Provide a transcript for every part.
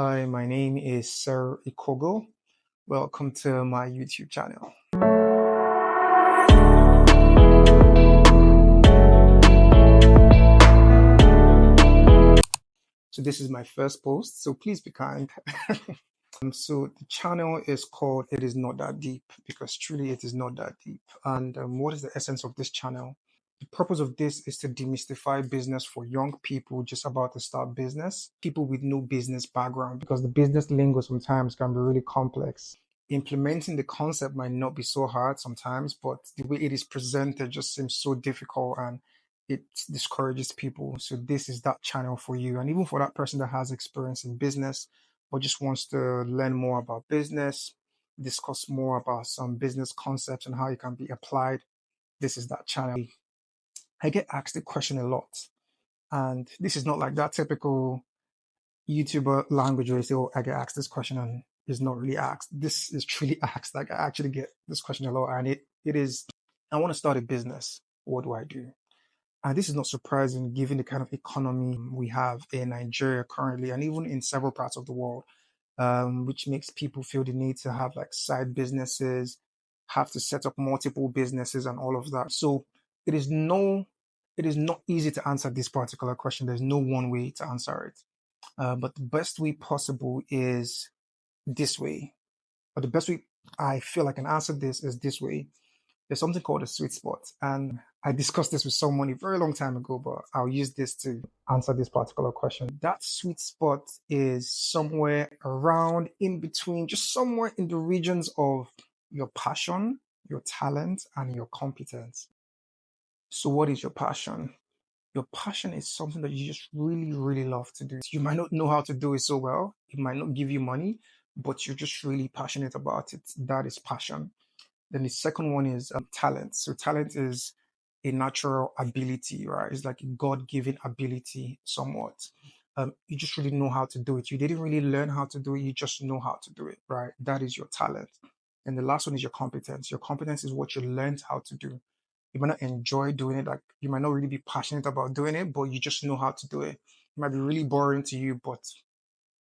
Hi, my name is Sir Ikogo. Welcome to my YouTube channel. So this is my first post, so please be kind. So the channel is called It Is Not That Deep because truly it is not that deep. And what is the essence of this channel? The purpose of this is to demystify business for young people just about to start business, people with no business background, because the business lingo sometimes can be really complex. Implementing the concept might not be so hard sometimes, but the way it is presented just seems so difficult and it discourages people. So this is that channel for you. And even for that person that has experience in business or just wants to learn more about business, discuss more about some business concepts and how it can be applied, this is that channel. I get asked the question a lot. And this is not like that typical YouTuber language where you say, oh, I get asked this question and it's not really asked. This is truly asked. Like I actually get this question a lot. And it is, I want to start a business. What do I do? And this is not surprising given the kind of economy we have in Nigeria currently and even in several parts of the world, which makes people feel the need to have like side businesses, have to set up multiple businesses and all of that. So it is no, it is not easy to answer this particular question. There's no one way to answer it. But the best way possible is this way. But the best way I feel I can answer this is this way. There's something called a sweet spot. And I discussed this with someone a very long time ago, but I'll use this to answer this particular question. That sweet spot is somewhere around in between, just somewhere in the regions of your passion, your talent, and your competence. So, what is your passion? Your passion is something that you just really, really love to do. You might not know how to do it so well, it might not give you money, but you're just really passionate about it. That is passion. Then the second one is talent. So talent is a natural ability, right? It's like a God-given ability somewhat. You just really know how to do it. You didn't really learn how to do it. You just know how to do it, right? That is your talent. And the last one is your competence. Your competence is what you learned how to do. You might not enjoy doing it. Like you might not really be passionate about doing it, but you just know how to do it. It might be really boring to you, but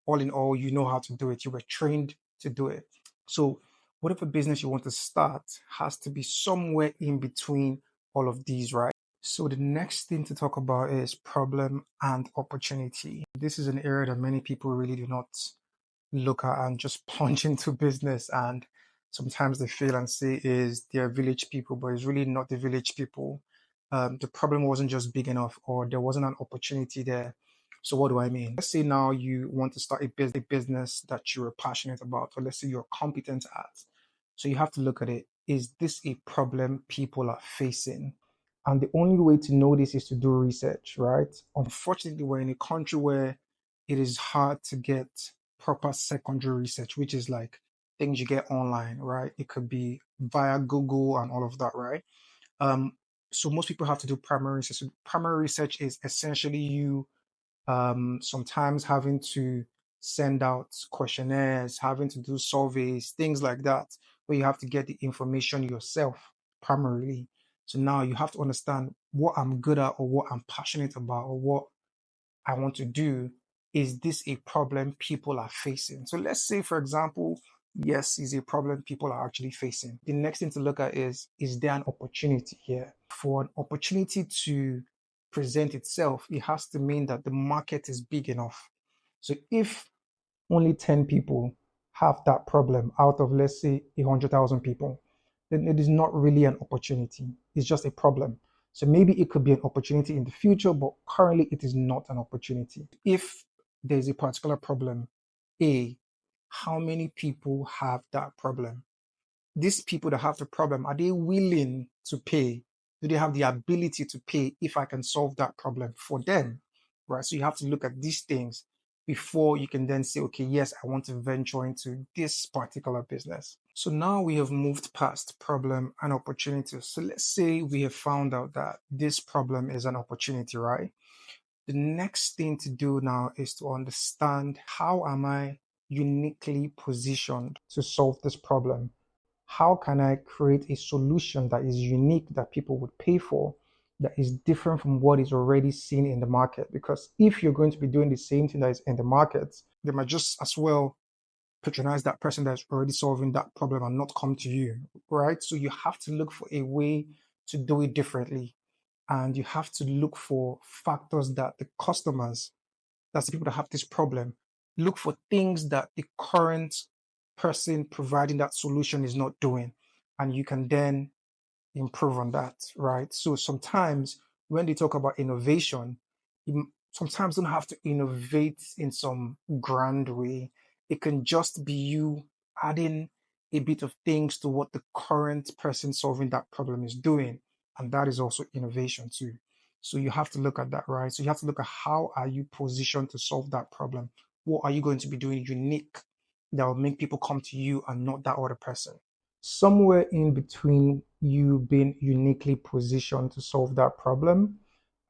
all in all, you know how to do it. You were trained to do it. So whatever business you want to start has to be somewhere in between all of these, right? So the next thing to talk about is problem and opportunity. This is an area that many people really do not look at and just plunge into business. And sometimes they fail and say is they're village people, but it's really not the village people. The problem wasn't just big enough or there wasn't an opportunity there. So what do I mean? Let's say now you want to start a business that you're passionate about, or let's say you're competent at. So you have to look at it. Is this a problem people are facing? And the only way to know this is to do research, right? Unfortunately, we're in a country where it is hard to get proper secondary research, which is like things you get online, right? It could be via Google and all of that, right? Um, so most people have to do primary research. So primary research is essentially you sometimes having to send out questionnaires, having to do surveys, things like that, where you have to get the information yourself primarily. So now you have to understand what I'm good at or what I'm passionate about or what I want to do. Is this a problem people are facing? So let's say, for example, yes, is a problem people are actually facing. The next thing to look at is there an opportunity here? For an opportunity to present itself, it has to mean that the market is big enough. So if only 10 people have that problem out of, let's say, 100,000 people, then it is not really an opportunity. It's just a problem. So maybe it could be an opportunity in the future, but currently it is not an opportunity. If there's a particular problem, A, how many people have that problem? These people that have the problem, are they willing to pay? Do they have the ability to pay if I can solve that problem for them? Right. So you have to look at these things before you can then say, okay, yes, I want to venture into this particular business. So now we have moved past problem and opportunity. So let's say we have found out that this problem is an opportunity, right? The next thing to do now is to understand how am I uniquely positioned to solve this problem? How can I create a solution that is unique that people would pay for? that is different from what is already seen in the market. Because if you're going to be doing the same thing that is in the market, they might just as well patronize that person that's already solving that problem and not come to you, right? So you have to look for a way to do it differently. And you have to look for factors that the customers, that's the people that have this problem, look for things that the current person providing that solution is not doing. And you can then improve on that, right? So sometimes when they talk about innovation, you sometimes don't have to innovate in some grand way. It can just be you adding a bit of things to what the current person solving that problem is doing. And that is also innovation too. So you have to look at that, right? So you have to look at how are you positioned to solve that problem? What are you going to be doing unique that will make people come to you and not that other person? Somewhere in between you being uniquely positioned to solve that problem,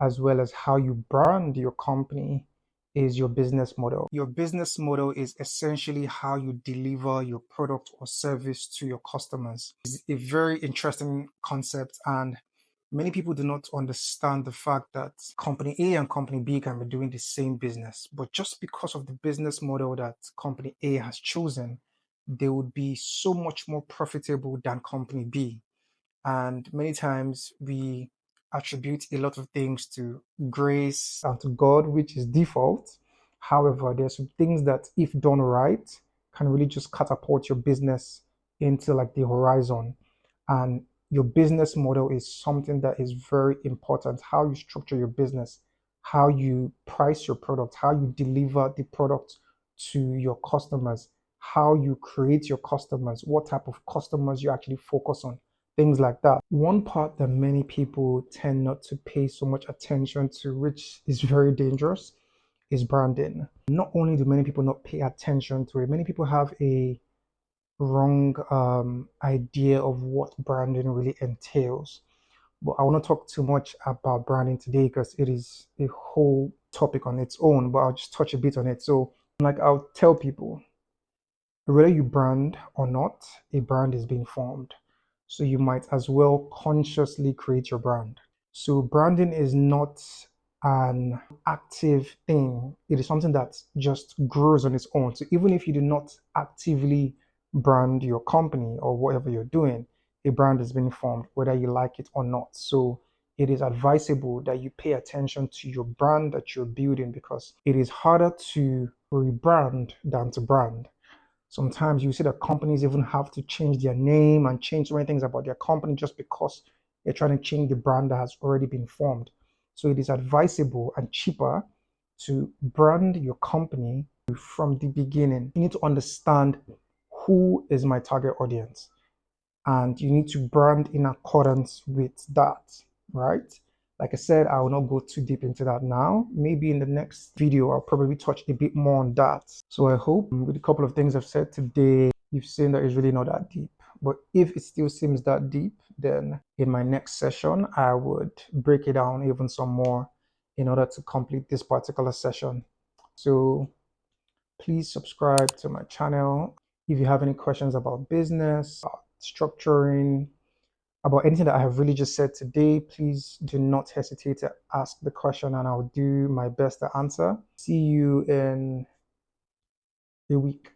as well as how you brand your company, is your business model. Your business model is essentially how you deliver your product or service to your customers. It's a very interesting concept, and many people do not understand the fact that company A and company B can be doing the same business, but just because of the business model that company A has chosen, they would be so much more profitable than company B. And many times we attribute a lot of things to grace and to God, which is default. However, there's some things that, if done right, can really just catapult your business into like the horizon. And your business model is something that is very important. How you structure your business, how you price your product, how you deliver the product to your customers, how you create your customers, what type of customers you actually focus on, things like that. One part that many people tend not to pay so much attention to, which is very dangerous, is branding. Not only do many people not pay attention to it, many people have a wrong idea of what branding really entails. But I want to talk too much about branding today because it is a whole topic on its own, but I'll just touch a bit on it. So, like, I'll tell people, whether you brand or not, a brand is being formed. So you might as well consciously create your brand. So branding is not an active thing. It is something that just grows on its own. So even if you do not actively brand your company or whatever you're doing, a brand is being formed, whether you like it or not. So it is advisable that you pay attention to your brand that you're building, because it is harder to rebrand than to brand. Sometimes you see that companies even have to change their name and change so many things about their company just because they're trying to change the brand that has already been formed. So it is advisable and cheaper to brand your company from the beginning. You need to understand who is my target audience, and you need to brand in accordance with that, right? Like I said, I will not go too deep into that now. Maybe in the next video, I'll probably touch a bit more on that. So I hope with a couple of things I've said today, you've seen that it's really not that deep. But if it still seems that deep, then in my next session, I would break it down even some more in order to complete this particular session. So please subscribe to my channel. If you have any questions about business, structuring, about anything that I have really just said today, please do not hesitate to ask the question and I'll do my best to answer. See you in a week.